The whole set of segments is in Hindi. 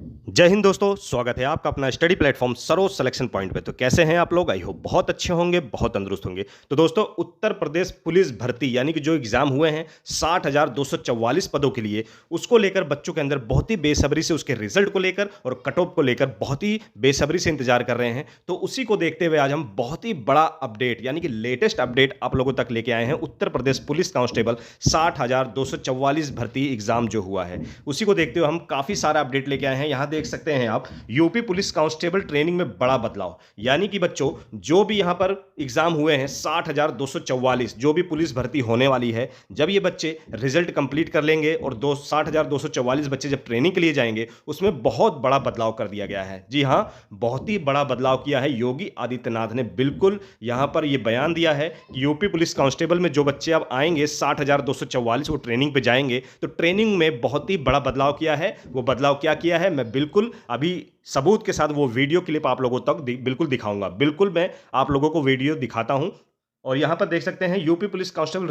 जय हिंद दोस्तों, स्वागत है आपका अपना study platform Saroj selection point पे। तो कैसे हैं आप लोग? आई होप बहुत अच्छे होंगे, बहुत तंदुरुस्त होंगे। तो दोस्तों, उत्तर प्रदेश पुलिस भर्ती यानी कि जो एग्जाम हुए हैं 60,244 पदों के लिए, उसको लेकर बच्चों के अंदर बहुत ही बेसब्री से उसके रिजल्ट को लेकर और कट ऑफ को लेकर बहुत ही बेसब्री से इंतजार कर रहे हैं। तो उसी को देखते हुए आज हम बहुत ही बड़ा अपडेट यानी कि लेटेस्ट अपडेट आप लोगों तक लेके आए हैं। उत्तर प्रदेश पुलिस कांस्टेबल 60,244 भर्ती एग्जाम जो हुआ है, उसी को देखते हुए हम काफी सारा अपडेट लेके आए हैं। यहां देख सकते हैं आप, यूपी पुलिस कांस्टेबल ट्रेनिंग में बड़ा बदलाव, यानी कि बच्चों जो भी यहां पर एग्जाम हुए हैं 60,244 जो भी पुलिस भर्ती होने वाली है, जब ये बच्चे रिजल्ट कंप्लीट कर लेंगे और 60,244 बच्चे जब ट्रेनिंग के लिए जाएंगे, उसमें बहुत बड़ा बदलाव कर दिया गया है। जी हां, बहुत ही बड़ा बदलाव किया है योगी आदित्यनाथ ने। बिल्कुल यहां पर यह बयान दिया है कि यूपी पुलिस कांस्टेबल में जो बच्चे अब आएंगे 60,244 वो ट्रेनिंग पे जाएंगे, तो ट्रेनिंग में बहुत ही बड़ा बदलाव किया है। वो बदलाव क्या किया है, मैं बिल्कुल अभी सबूत के साथ वो वीडियो क्लिप आप लोगों तक बिल्कुल दिखाऊंगा। बिल्कुल मैं आप लोगों को वीडियो दिखाता हूं। और यहां पर देख सकते हैं यूपी पुलिस कांस्टेबल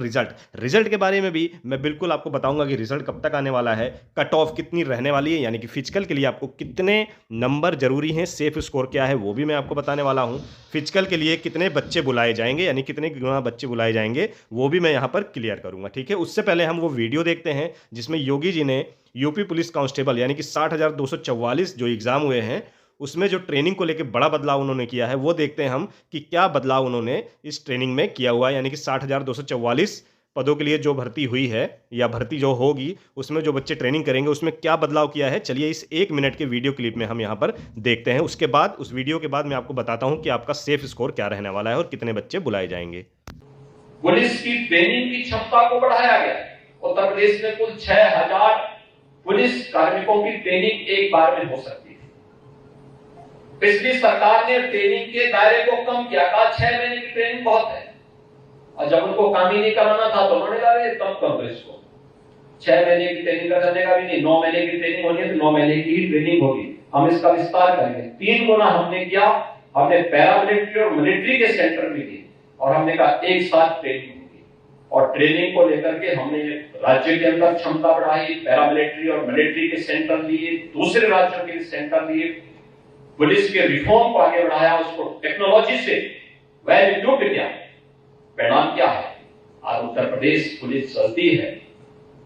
रिजल्ट के बारे में भी मैं बिल्कुल आपको बताऊंगा कि रिजल्ट कब तक आने वाला है, कट ऑफ कितनी रहने वाली है, यानी कि फिजिकल के लिए आपको कितने नंबर जरूरी हैं, सेफ स्कोर क्या है वो भी मैं आपको बताने वाला हूं। फिजिकल के लिए कितने बच्चे बुलाए जाएंगे, यानी कितने गुना बच्चे बुलाए जाएंगे, वो भी मैं यहां पर क्लियर करूंगा। ठीक है, उससे पहले हम वो वीडियो देखते हैं जिसमें योगी जी ने यूपी पुलिस कांस्टेबल यानी कि 60,244 जो एग्जाम हुए हैं, उसमें जो ट्रेनिंग को लेकर बड़ा बदलाव उन्होंने किया है, वो देखते हैं हम कि क्या बदलाव उन्होंने इस ट्रेनिंग में किया हुआ है। यानी कि 60,244 पदों के लिए जो भर्ती हुई है या भर्ती जो होगी, उसमें जो बच्चे ट्रेनिंग करेंगे उसमें क्या बदलाव किया है, चलिए इस 1 मिनट के वीडियो क्लिप में हम यहाँ पर देखते हैं। उसके बाद उस वीडियो के बाद मैं आपको बताता हूँ कि आपका सेफ स्कोर क्या रहने वाला है और कितने बच्चे बुलाए जाएंगे। पुलिस की ट्रेनिंग की क्षमता को बढ़ाया गया। उत्तर प्रदेश में कुल 6,000 पुलिस कार्मिकों की ट्रेनिंग एक बार में हो सकती है। पिछली सरकार ने ट्रेनिंग के दायरे को कम किया, कहा 6 महीने की ट्रेनिंग बहुत है, और जब उनको काम ही नहीं कराना था तो उन्होंने कहा कम कर दो इसको, 6 महीने की ट्रेनिंग करने का भी नहीं, 9 महीने की ट्रेनिंग होनी है तो 9 महीने की ही ट्रेनिंग होगी, हम इसका विस्तार करेंगे। 3 गुना हमने किया, हमने पैरामिलिट्री और मिलिट्री के सेंटर भी दिए और हमने कहा एक साथ ट्रेनिंग होगी। और ट्रेनिंग को लेकर के हमने राज्य के अंदर क्षमता बढ़ाई, पैरामिलिट्री और मिलिट्री के सेंटर लिए, दूसरे राज्यों के सेंटर लिए, पुलिस के रिफॉर्म को आगे बढ़ाया, उसको टेक्नोलॉजी से वैल्यू युक्त किया। परिणाम क्या है, आज उत्तर प्रदेश पुलिस चलती है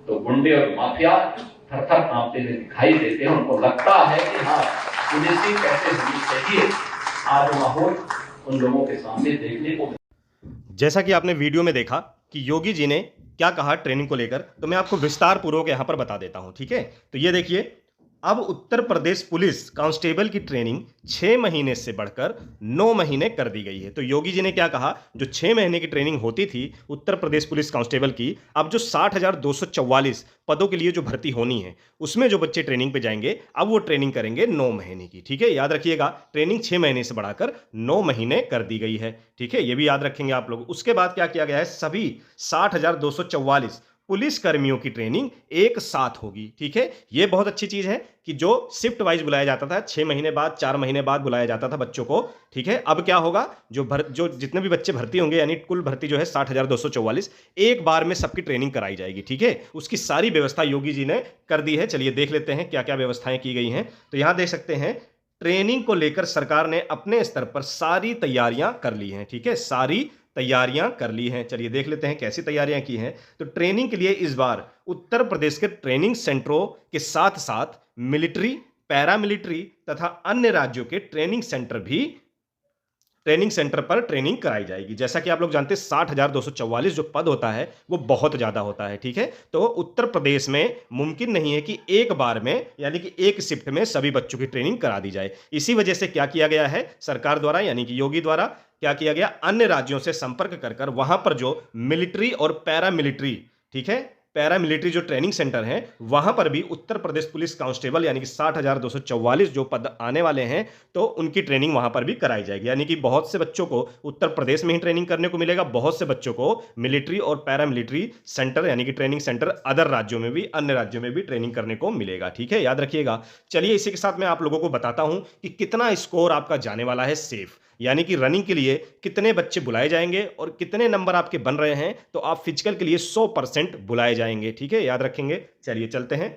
तो गुंडे और माफिया थर-थर कांपते हुए दिखाई देते हैं। उनको लगता है कि हाँ, पुलिस ही कैसे होनी चाहिए। आज माहौल उन लोगों के सामने देखने को। जैसा कि आपने वीडियो में देखा कि योगी जी ने क्या कहा ट्रेनिंग को लेकर, तो मैं आपको विस्तार पूर्वक यहां पर बता देता हूं। ठीक है, तो ये देखिए, अब उत्तर प्रदेश पुलिस कांस्टेबल की ट्रेनिंग 6 महीने से बढ़कर 9 महीने कर दी गई है। तो योगी जी ने क्या कहा, जो 6 महीने की ट्रेनिंग होती थी उत्तर प्रदेश पुलिस कांस्टेबल की, अब जो 60,244 पदों के लिए जो भर्ती होनी है, उसमें जो बच्चे ट्रेनिंग पे जाएंगे, अब वो ट्रेनिंग करेंगे 9 महीने की। ठीक है, याद रखिएगा, ट्रेनिंग 6 महीने से बढ़ाकर 9 महीने कर दी गई है। ठीक है, ये भी याद रखेंगे आप लोग। उसके बाद क्या किया गया है, सभी 60,244 पुलिस कर्मियों की ट्रेनिंग एक साथ होगी। ठीक है, ये बहुत अच्छी चीज है कि जो शिफ्ट वाइज बुलाया जाता था, 6 महीने बाद, 4 महीने बाद बुलाया जाता था बच्चों को। ठीक है, अब क्या होगा, जो जितने भी बच्चे भर्ती होंगे, यानी कुल भर्ती जो है 60,244, एक बार में सबकी ट्रेनिंग कराई जाएगी। ठीक है, उसकी सारी व्यवस्था योगी जी ने कर दी है। चलिए देख लेते हैं क्या क्या व्यवस्थाएं की गई हैं। तो यहां देख सकते हैं, ट्रेनिंग को लेकर सरकार ने अपने स्तर पर सारी तैयारियां कर ली हैं। ठीक है, सारी तैयारियां कर ली हैं। चलिए देख लेते हैं कैसी तैयारियां की हैं। तो ट्रेनिंग के लिए इस बार उत्तर प्रदेश के ट्रेनिंग सेंटरों के साथ साथ मिलिट्री, पैरामिलिट्री तथा अन्य राज्यों के ट्रेनिंग सेंटर पर ट्रेनिंग कराई जाएगी। जैसा कि आप लोग जानते हैं, 60,244 जो पद होता है वो बहुत ज्यादा होता है। ठीक है, तो उत्तर प्रदेश में मुमकिन नहीं है कि एक बार में, यानी कि एक शिफ्ट में सभी बच्चों की ट्रेनिंग करा दी जाए। इसी वजह से क्या किया गया है सरकार द्वारा, यानी कि योगी द्वारा क्या किया गया, अन्य राज्यों से संपर्क कर कर वहां पर जो मिलिट्री और पैरामिलिट्री, ठीक है, पैरामिलिट्री जो ट्रेनिंग सेंटर हैं, वहां पर भी उत्तर प्रदेश पुलिस कांस्टेबल यानी कि 60,244 जो पद आने वाले हैं, तो उनकी ट्रेनिंग वहां पर भी कराई जाएगी। यानी कि बहुत से बच्चों को उत्तर प्रदेश में ही ट्रेनिंग करने को मिलेगा, बहुत से बच्चों को मिलिट्री और पैरामिलिट्री सेंटर यानी कि ट्रेनिंग सेंटर अदर राज्यों में भी, अन्य राज्यों में भी ट्रेनिंग करने को मिलेगा। ठीक है, याद रखिएगा। चलिए इसी के साथ मैं आप लोगों को बताता हूं कि कितना स्कोर आपका जाने वाला है सेफ, यानी कि रनिंग के लिए कितने बच्चे बुलाए जाएंगे और कितने नंबर आपके बन रहे हैं, तो आप फिजिकल के लिए 100% बुलाए जाएंगे। ठीक है, याद रखेंगे। चलिए चलते हैं।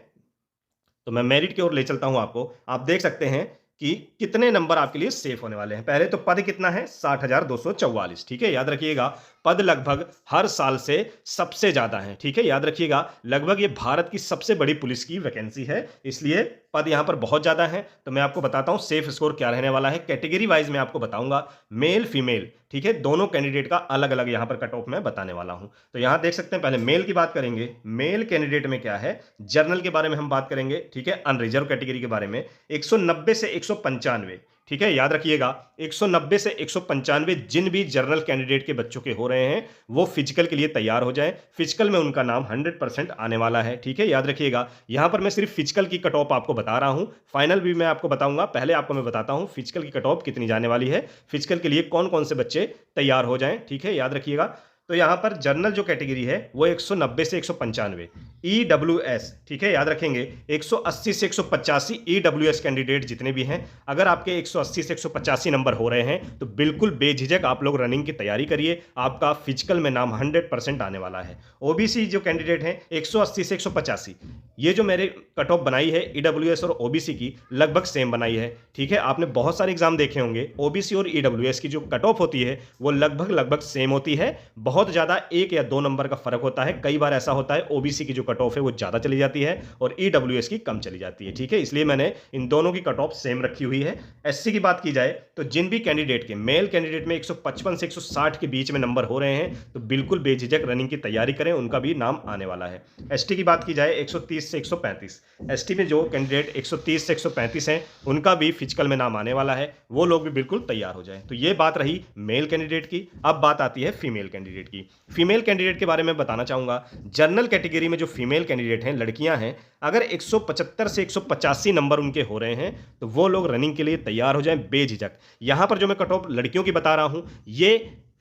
तो मैं मेरिट की ओर ले चलता हूं आपको। आप देख सकते हैं कि कितने नंबर आपके लिए सेफ होने वाले हैं। पहले तो पद कितना है, 60,244, ठीक है, याद रखिएगा। पद लगभग हर साल से सबसे ज्यादा है, ठीक है, याद रखिएगा। लगभग ये भारत की सबसे बड़ी पुलिस की वैकेंसी है, इसलिए पद यहां पर बहुत ज्यादा है। तो मैं आपको बताता हूं सेफ स्कोर क्या रहने वाला है। कैटेगरी वाइज मैं आपको बताऊंगा, मेल फीमेल, ठीक है, दोनों कैंडिडेट का अलग अलग यहां पर कट ऑफ मैं बताने वाला हूं। तो यहां देख सकते हैं, पहले मेल की बात करेंगे। मेल कैंडिडेट में क्या है, जनरल के बारे में हम बात करेंगे, ठीक है, अनरिजर्व कैटेगरी के बारे में 190 से 195, ठीक है, याद रखिएगा। 190 से 195 जिन भी जनरल कैंडिडेट के बच्चों के हो रहे हैं वो फिजिकल के लिए तैयार हो जाएं। फिजिकल में उनका नाम 100% आने वाला है, ठीक है, याद रखिएगा। यहां पर मैं सिर्फ फिजिकल की कट ऑफ आपको बता रहा हूं, फाइनल भी मैं आपको बताऊंगा। पहले आपको मैं बताता हूं फिजिकल की कट ऑफ कितनी जाने वाली है, फिजिकल के लिए कौन कौन से बच्चे तैयार हो जाएं, ठीक है, याद रखिएगा। तो यहां पर जनरल जो कैटेगरी है वो 190 से 195, ईडब्ल्यूएस, ठीक है, याद रखेंगे 180 से 185 ईडब्ल्यूएस कैंडिडेट जितने भी हैं, अगर आपके 180 से 185 नंबर हो रहे हैं तो बिल्कुल बेझिझक आप लोग रनिंग की तैयारी करिए। आपका फिजिकल में नाम 100% आने वाला है। ओबीसी जो कैंडिडेट हैं 180 से 185, ये जो मेरे कट ऑफ बनाई है ईडब्ल्यूएस और ओबीसी की लगभग सेम बनाई है, ठीक है। आपने बहुत सारे एग्जाम देखे होंगे, ओबीसी और ईडब्ल्यूएस की जो कट ऑफ होती है वो लगभग सेम होती है। बहुत ज्यादा 1 या 2 नंबर का फर्क होता है। कई बार ऐसा होता है ओबीसी की जो कट ऑफ है वो ज्यादा चली जाती है और ईडब्ल्यूएस की कम चली जाती है, ठीक है, इसलिए मैंने इन दोनों की कट ऑफ सेम रखी हुई है। एससी की बात की जाए तो जिन भी कैंडिडेट के मेल कैंडिडेट में 155 से 160 के बीच में नंबर हो रहे हैं तो बिल्कुल बेझिझक रनिंग की तैयारी करें, उनका भी नाम आने वाला है। एसटी की बात की जाए 130 से 135, एसटी में जो कैंडिडेट 130 से 135 हैं उनका भी फिजिकल में नाम आने वाला है, वो लोग भी बिल्कुल तैयार हो जाएं। तो ये बात रही मेल कैंडिडेट की। अब बात आती है फीमेल कैंडिडेट की। फीमेल कैंडिडेट के बारे में बताना चाहूंगा। जनरल कैटेगरी में जो फीमेल कैंडिडेट हैं, लड़कियां हैं, अगर 175 से 185 नंबर उनके हो रहे हैं तो वो लोग रनिंग के लिए तैयार हो जाएं बेझिझक। यहां पर जो मैं कट ऑफ लड़कियों की बता रहा हूं ये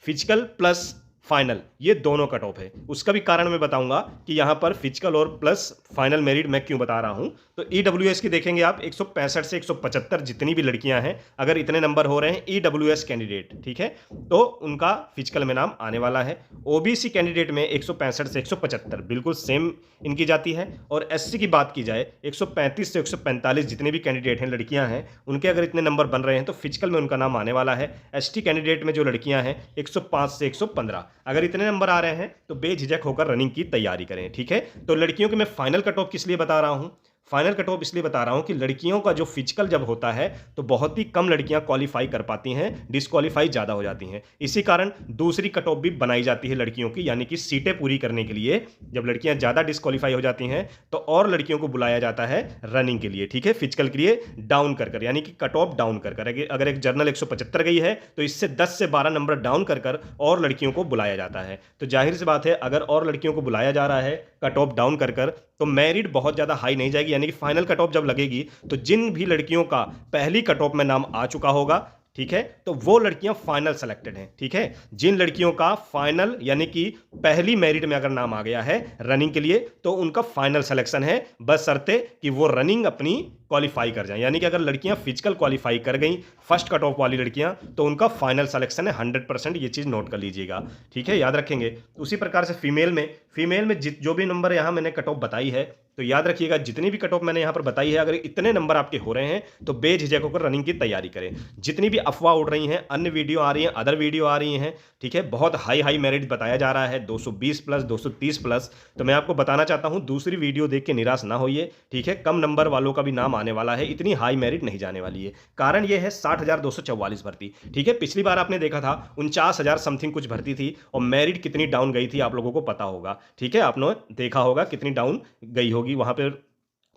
फिजिकल प्लस फाइनल ये दोनों कट ऑफ है। उसका भी कारण मैं बताऊंगा कि यहां पर फिजिकल और प्लस फाइनल मेरिट मैं क्यों बता रहा हूं। तो ईडब्ल्यूएस की देखेंगे आप 165 से 175 जितनी भी लड़कियां हैं अगर इतने नंबर हो रहे हैं ईडब्ल्यूएस कैंडिडेट, ठीक है, तो उनका फिजिकल में नाम आने वाला है। ओबीसी कैंडिडेट में 165 से 175 बिल्कुल सेम इनकी जाती है। और एससी की बात की जाए 135 से 145 जितने भी कैंडिडेट हैं लड़कियां हैं उनके अगर इतने नंबर बन रहे हैं तो फिजिकल में उनका नाम आने वाला है। एसटी कैंडिडेट में जो लड़कियां हैं 105 से 115 अगर इतने नंबर आ रहे हैं तो बेझिझक होकर रनिंग की तैयारी करें, ठीक है। तो लड़कियों के मैं फाइनल कट ऑफ किस लिए बता रहा हूं, फाइनल कट ऑफ इसलिए बता रहा हूं कि लड़कियों का जो फिजिकल जब होता है तो बहुत ही कम लड़कियां क्वालिफाई कर पाती हैं, डिस्क्वालीफाई ज़्यादा हो जाती हैं। इसी कारण दूसरी कट ऑफ भी बनाई जाती है लड़कियों की, यानी कि सीटें पूरी करने के लिए जब लड़कियां ज़्यादा डिस्क्वालीफाई हो जाती हैं तो और लड़कियों को बुलाया जाता है रनिंग के लिए, ठीक है, फिजिकल के लिए डाउन कर यानी कि कट ऑफ डाउन कर अगर एक जर्नल 175 गई है तो इससे 10 से 12 नंबर डाउन कर और लड़कियों को बुलाया जाता है। तो जाहिर सी बात है अगर और लड़कियों को बुलाया जा रहा है कट ऑफ डाउन कर तो मेरिट बहुत ज़्यादा हाई नहीं जाएगी, यानी कि फाइनल कट ऑफ जब लगेगी तो जिन भी लड़कियों का पहली कट ऑफ में नाम आ चुका होगा, ठीक है, तो वो लड़कियां फाइनल सेलेक्टेड हैं, ठीक है। जिन लड़कियों का फाइनल यानी कि पहली मेरिट में अगर नाम आ गया है रनिंग के लिए तो उनका फाइनल सिलेक्शन है, बशर्ते कि वो रनिंग अपनी क्वालिफाई कर जाएं। यानी कि अगर लड़कियां फिजिकल क्वालिफाई कर गई फर्स्ट कट ऑफ वाली लड़कियां तो उनका फाइनल सिलेक्शन है 100%, ये चीज़ नोट कर लीजिएगा, ठीक है, याद रखेंगे। उसी प्रकार से फीमेल में जो भी नंबर यहां मैंने कट ऑफ बताई है तो याद रखिएगा जितनी भी कट ऑफ मैंने यहां पर बताई है अगर इतने नंबर आपके हो रहे हैं तो बेझिझक होकर रनिंग की तैयारी करें। जितनी भी अफवाह उड़ रही हैं, अन्य वीडियो आ रही हैं, अदर वीडियो आ रही हैं, ठीक है, बहुत हाई मेरिट बताया जा रहा है 220 प्लस 230 प्लस, तो मैं आपको बताना चाहता हूं दूसरी वीडियो देख के निराश ना होइए, ठीक है। कम नंबर वालों का भी नाम आने वाला है, इतनी हाई मेरिट नहीं जाने वाली है। कारण यह है 60,244 भर्ती, ठीक है। पिछली बार आपने देखा था 49,000 समथिंग कुछ भर्ती थी और मेरिट कितनी डाउन गई थी आप लोगों को पता होगा, ठीक है, आपने देखा होगा कितनी डाउन गई होगी वहां पर।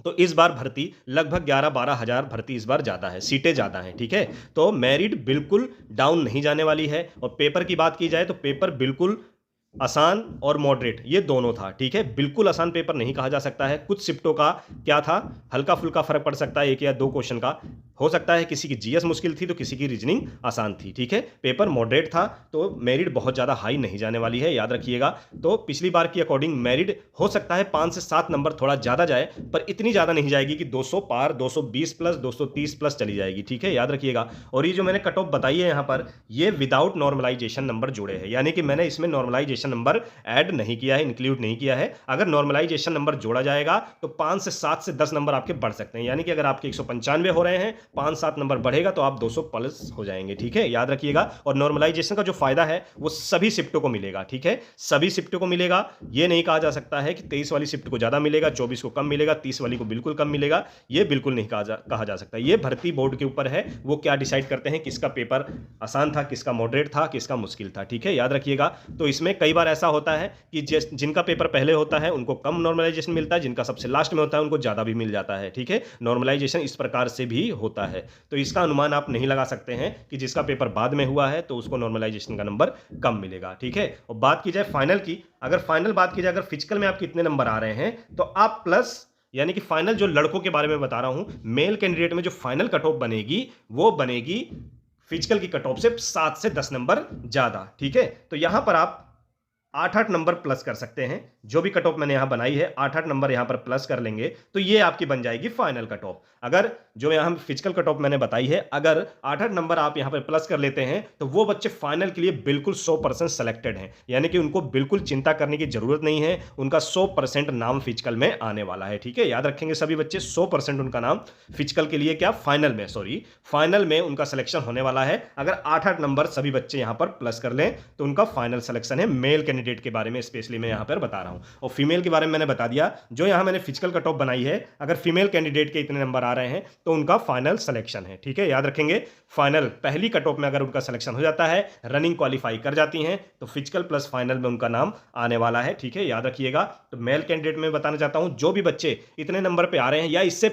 तो इस बार भर्ती लगभग 11-12 हज़ार भर्ती इस बार ज़्यादा है, सीटें ज़्यादा हैं, ठीक है। तो मेरिट बिल्कुल डाउन नहीं जाने वाली है। और पेपर की बात की जाए तो पेपर बिल्कुल आसान और मॉडरेट ये दोनों था, ठीक है। बिल्कुल आसान पेपर नहीं कहा जा सकता है, कुछ शिफ्टों का क्या था हल्का फुल्का फर्क पड़ सकता है, 1 या 2 क्वेश्चन का हो सकता है किसी की जीएस मुश्किल थी तो किसी की रीजनिंग आसान थी, ठीक है। पेपर मॉडरेट था तो मेरिट बहुत ज़्यादा हाई नहीं जाने वाली है, याद रखिएगा। तो पिछली बार की अकॉर्डिंग मेरिट हो सकता है 5 से 7 नंबर थोड़ा ज़्यादा जाए, पर इतनी ज़्यादा नहीं जाएगी कि 200 पार, 220 प्लस, 230 प्लस चली जाएगी, ठीक है, याद रखिएगा। और ये जो मैंने कट ऑफ बताई है यहाँ पर, ये विदाउट नॉर्मलाइजेशन नंबर जुड़े हैं, यानी कि मैंने इसमें नॉर्मलाइजेशन नंबर ऐड नहीं किया है, इंक्लूड नहीं किया है। अगर नॉर्मलाइजेशन नंबर जोड़ा जाएगा तो 5 से 7 से 10 नंबर आपके बढ़ सकते हैं, यानी कि अगर आपके 195 हो रहे हैं, 5-7 नंबर बढ़ेगा तो आप 200 प्लस हो जाएंगे, ठीक है, याद रखिएगा। और नॉर्मलाइजेशन का जो फायदा है वो सभी शिफ्टों को मिलेगा, ठीक है, सभी शिफ्टों को मिलेगा। ये नहीं कहा जा सकता है कि 23 वाली शिफ्ट को ज्यादा मिलेगा, 24 को कम मिलेगा, 30 वाली को बिल्कुल कम मिलेगा, ये बिल्कुल नहीं कहा जा सकता। ये भर्ती बोर्ड के ऊपर है, वो क्या डिसाइड करते हैं किसका पेपर आसान था, किसका मॉडरेट था, किसका मुश्किल था, ठीक है, याद रखिएगा। तो इसमें कई बार ऐसा होता है कि जिनका पेपर पहले होता है उनको कम नॉर्मलाइजेशन मिलता है, जिनका सबसे लास्ट में होता है उनको ज्यादा भी मिल जाता है, ठीक है। नॉर्मलाइजेशन इस प्रकार से भी होता है, तो इसका अनुमान आप नहीं लगा सकते हैं कि जिसका पेपर बाद में हुआ है तो उसको नॉर्मलाइजेशन का नंबर कम मिलेगा, ठीक है। और बात की जाए फाइनल की, अगर फाइनल बात की जाए, अगर फिजिकल में आप कितने नंबर आ रहे हैं तो आप प्लस, यानी कि फाइनल जो लड़कों के बारे में बता रहा हूं, मेल कैंडिडेट में जो फाइनल कट ऑफ बनेगी वो बनेगी फिजिकल की कट ऑफ से 7 से 10 नंबर ज्यादा, ठीक है। तो यहां पर आप 8-8 नंबर प्लस कर सकते हैं, जो भी कट ऑफ मैंने यहां बनाई है 8-8 नंबर यहां पर प्लस कर लेंगे तो ये आपकी बन जाएगी फाइनल कट ऑफ। अगर जो यहां फिजिकल कट ऑफ मैंने बताई है, अगर 8-8 नंबर आप यहां पर प्लस कर लेते हैं तो वो बच्चे फाइनल के लिए बिल्कुल 100% सेलेक्टेड हैं, यानी कि उनको बिल्कुल चिंता करने की जरूरत नहीं है, उनका 100% नाम फिजिकल में आने वाला है, ठीक है, याद रखेंगे सभी बच्चे, 100% उनका नाम फिजिकल के लिए क्या फाइनल में, सॉरी फाइनल में उनका सिलेक्शन होने वाला है। अगर 8-8 नंबर सभी बच्चे यहां पर प्लस कर लें तो उनका फाइनल सिलेक्शन है। मेल कैंडिडेट के बारे में स्पेशली मैं यहां पर बता रहा हूं, और फीमेल के बारे में मैंने बता दिया। जो यहां मैंने फिजिकल कट ऑफ बनाई है, अगर फीमेल कैंडिडेट के इतने नंबर आ रहे हैं तो उनका फाइनल सिलेक्शन है, ठीक है, याद रखेंगे। फाइनल पहली कट ऑफ में अगर उनका सिलेक्शन हो जाता है, रनिंग क्वालिफाई कर जाती हैं, तो फिजिकल प्लस फाइनल में उनका नाम आने वाला है, ठीक है, याद रखिएगा। तो मेल कैंडिडेट में बताना चाहता हूं, जो भी बच्चे इतने नंबर पे आ रहे हैं या इससे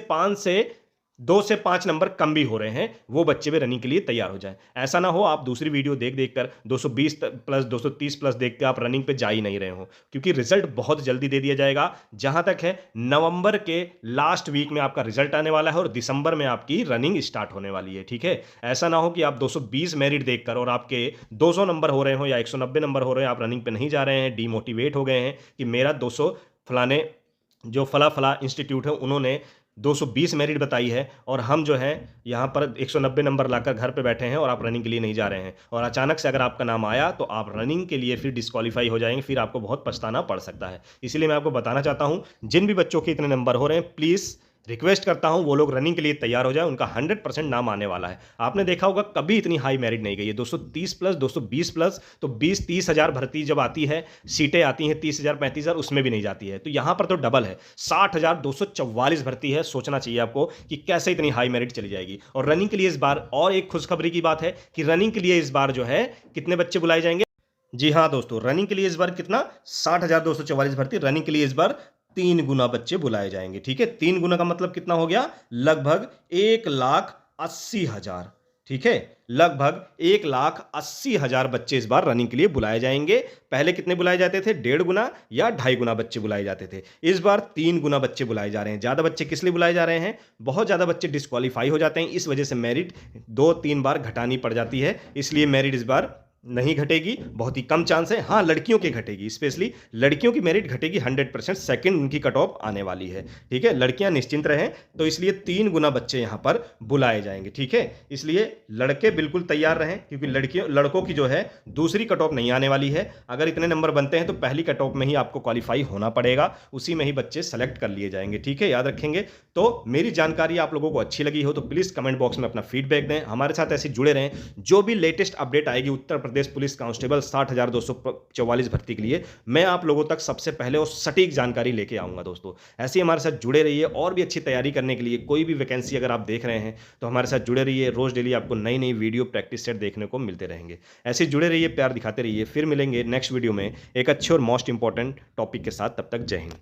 2 से 5 नंबर कम भी हो रहे हैं, वो बच्चे भी रनिंग के लिए तैयार हो जाएं। ऐसा ना हो आप दूसरी वीडियो देख कर 220 प्लस 230 प्लस देख के आप रनिंग पे जा ही नहीं रहे हो, क्योंकि रिजल्ट बहुत जल्दी दे दिया जाएगा। जहां तक है नवंबर के लास्ट वीक में आपका रिजल्ट आने वाला है और दिसंबर में आपकी रनिंग स्टार्ट होने वाली है, ठीक है। ऐसा ना हो कि आप 220 मेरिट देखकर और आपके 200 नंबर हो रहे हो या 190 नंबर हो रहे हैं, आप रनिंग पे नहीं जा रहे हैं, डीमोटिवेट हो गए हैं कि मेरा 200 फलाने जो फला इंस्टीट्यूट है उन्होंने 220 मेरिट बताई है और हम जो है यहाँ पर 190 नंबर लाकर घर पे बैठे हैं और आप रनिंग के लिए नहीं जा रहे हैं, और अचानक से अगर आपका नाम आया तो आप रनिंग के लिए फिर डिस्क्वालीफाई हो जाएंगे, फिर आपको बहुत पछताना पड़ सकता है। इसलिए मैं आपको बताना चाहता हूँ, जिन भी बच्चों के इतने नंबर हो रहे हैं, प्लीज़ रिक्वेस्ट करता हूं वो लोग रनिंग के लिए तैयार हो जाए, उनका 100% नाम आने वाला है। आपने देखा होगा कभी इतनी हाई मेरिट नहीं गई है, 230 प्लस 220 प्लस, तो 20-30 हज़ार भर्ती जब आती है, सीटें आती हैं 30,000 35,000, उसमें भी नहीं जाती है। तो यहां पर तो डबल है, 60,244 भर्ती है। सोचना चाहिए आपको कि कैसे इतनी हाई मेरिट चली जाएगी। और रनिंग के लिए इस बार और एक खुशखबरी की बात है कि रनिंग के लिए इस बार जो है कितने बच्चे बुलाए जाएंगे। जी हाँ दोस्तों, रनिंग के लिए इस बार कितना, 60,244 भर्ती, रनिंग के लिए इस बार 3 गुना बच्चे बुलाए जाएंगे, ठीक है। 3 गुना का मतलब कितना हो गया, लगभग 1,80,000, ठीक है, लगभग 1,80,000 बच्चे इस बार रनिंग के लिए बुलाए जाएंगे। पहले कितने बुलाए जाते थे, 1.5 गुना या 2.5 गुना बच्चे बुलाए जाते थे, इस बार 3 गुना बच्चे बुलाए जा रहे हैं। ज्यादा बच्चे किस लिए बुलाए जा रहे हैं, बहुत ज्यादा बच्चे डिस्क्वालीफाई हो जाते हैं, इस वजह से मेरिट 2-3 बार घटानी पड़ जाती है, इसलिए मेरिट इस बार नहीं घटेगी, बहुत ही कम चांस है। हाँ, लड़कियों की घटेगी, स्पेशली लड़कियों की मेरिट घटेगी 100%, सेकंड उनकी कट ऑफ आने वाली है, ठीक है। लड़कियां निश्चिंत रहें, तो इसलिए 3 गुना बच्चे यहां पर बुलाए जाएंगे, ठीक है। इसलिए लड़के बिल्कुल तैयार रहें, क्योंकि लड़कों की जो है दूसरी कट ऑफ नहीं आने वाली है। अगर इतने नंबर बनते हैं तो पहली कट ऑफ में ही आपको क्वालिफाई होना पड़ेगा, उसी में ही बच्चे सेलेक्ट कर लिए जाएंगे, ठीक है, याद रखेंगे। तो मेरी जानकारी आप लोगों को अच्छी लगी हो तो प्लीज कमेंट बॉक्स में अपना फीडबैक दें, हमारे साथ ऐसे जुड़े रहें। जो भी लेटेस्ट अपडेट आएगी उत्तर प्रदेश पुलिस कांस्टेबल 60,244 भर्ती के लिए, मैं आप लोगों तक सबसे पहले और सटीक जानकारी लेके आऊंगा। दोस्तों ऐसे ही हमारे साथ जुड़े रहिए, और भी अच्छी तैयारी करने के लिए कोई भी वैकेंसी अगर आप देख रहे हैं तो हमारे साथ जुड़े रहिए। रोज डेली आपको नई नई वीडियो प्रैक्टिस सेट देखने को मिलते रहेंगे। ऐसे जुड़े रहिए, प्यार दिखाते रहिए। फिर मिलेंगे नेक्स्ट वीडियो में एक अच्छे और मोस्ट इंपॉर्टेंट टॉपिक के साथ, तब तक जय हिंद।